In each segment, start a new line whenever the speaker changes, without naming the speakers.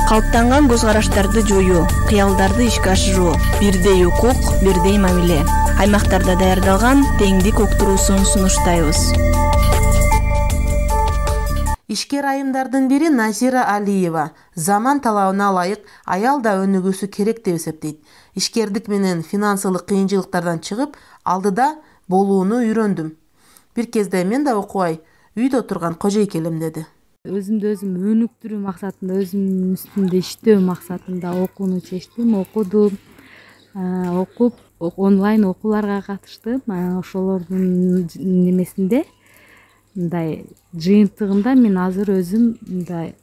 Калыптанган көз караштарды жоюу, кыялдарды ишке ашыруу, бирдей укук, бирдей мамиле. Аймактарда даярдалган теңдик уктуруусун сунуштайбыз.
Ишкер айымдардын бири Назира Алиева заман талабына ылайык аял да өнүгүүсү керек деп эсептейт. Ишкердик менен финансылык кыйынчылыктардан чыгып, алдыда болууну үйрөндүм. Бир кезде мен да окубай, үйдө отурган кожойкелем деди.
Өзүмдү өзүм өнүктүрүү максатында, өзүмдүн үстүмдө иштөө максатында окууну чечтим, окудум. Окуп, онлайн окууларга катыштым. Ошолордун немесинде мындай жыйынтыгында мен азыр өзүм мындай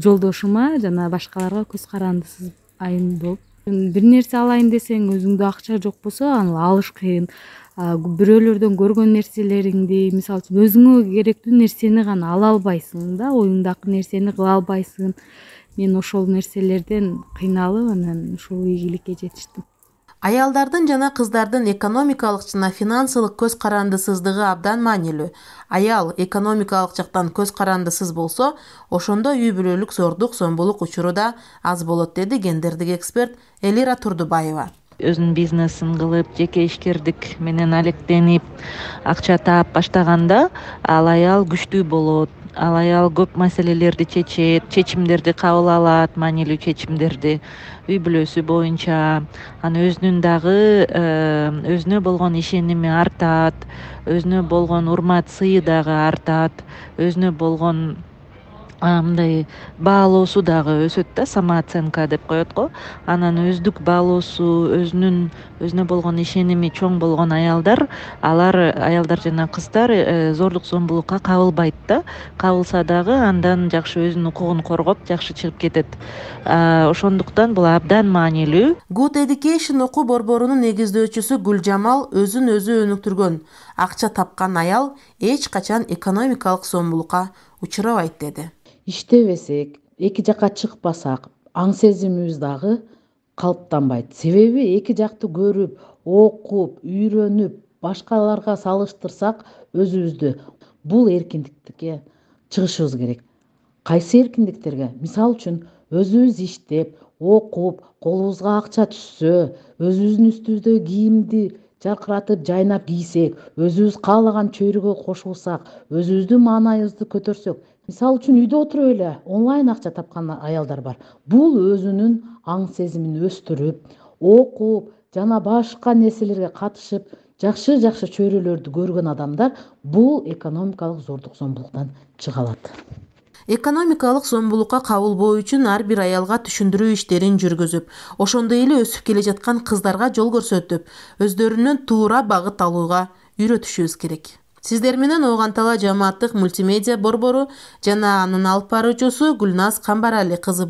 жолдошума жана башкаларга көз карандысыз айым болуп, бир нерсе алайын десең, өзүңдө акча жок болсо, аны алыш кыйын. Бирөөлөрдөн көргөн нерселериңди, мисалы үчүн өзүңө керектүү нерсени гана ала албайсың да, оюңдагы нерсени кыла албайсың. Мен ошол нерселерден кыйналып, анан ушул ийгиликке жетиштим.
Аялдардын жана кыздардын экономикалык жана финансылык көз карандысыздыгы абдан маанилүү. Аял экономикалык жактан көз карандысыз болсо, ошондо үй бүлөлүк зордук, зомбулук учуру да аз болот, деди гендердик эксперт Элира Турдубаева.
Өзүнүн бизнесин кылып, жеке ишкердик менен алектенип, акча таап баштаганда ал аял күчтүү болот. Ал аял көп маселелерди чечет, чечимдерди кабыл алат, маанилүү чечимдерди үй бүлөсү боюнча. Аны өзүнүн дагы өзүнө болгон ишеними артат, өзүнө болгон урмат сыйы дагы артат, өзүнө болгон мындай баалоосу дагы өсөт да, самооценка деп коет го. Анан өздүк баалоосу, өзүнө болгон ишеними чоң болгон аялдар жана кыздар зордук зомбулукка кабылбайт да. Кабылса дагы андан жакшы өзүнүн укугун коргоп, жакшы чыгып кетет. Ошондуктан бул абдан маанилүү.
Good Education окуу борборунун негиздөөчүсү Гүлжамал өзүн өзү өнүктүргөн, акча тапкан аял эч качан экономикалык зомбулукка учурабайт деди.
Иштебесек, эки жакка чыкпасак, аң сезимибиз дагы калыптанбайт. Себеби эки жакты көрүп, окуп, үйрөнүп, башкаларга салыштырсак өзүбүздү бул эркиндикке чыгышыбыз керек. Кайсы эркиндиктерге? Мисалы үчүн, өзүбүз иштеп, окуп, колубузга акча түшсө, өзүбүздүн үстүбүздө кийимди жаркыратып, жайнап кийсек, өзүбүз каалаган чөйрөгө кошулсак, өзүбүздүн маанайыбызды көтөрсөк, мисалы үчүн үйдө отуруп эле онлайн акча тапкан аялдар бар. Бул өзүнүн аң сезимин өстүрүп, окуп жана башка нерселерге катышып, жакшы чөйрөлөрдү көргөн адамдар бул экономикалык зордук зомбулуктан чыга алат.
Экономикалык зомбулукка кабылбоо үчүн ар бир аялга түшүндүрүү иштерин жүргүзүп, ошондой эле өсүп келе жаткан кыздарга жол көрсөтүп, өздөрүнөн туура багыт алууга үйрөтүшүбүз керек. Сиздер менен Огантала жамааттык мультимедиа борбору жана анын алып баруучусу Гүлназ Камбарали кызы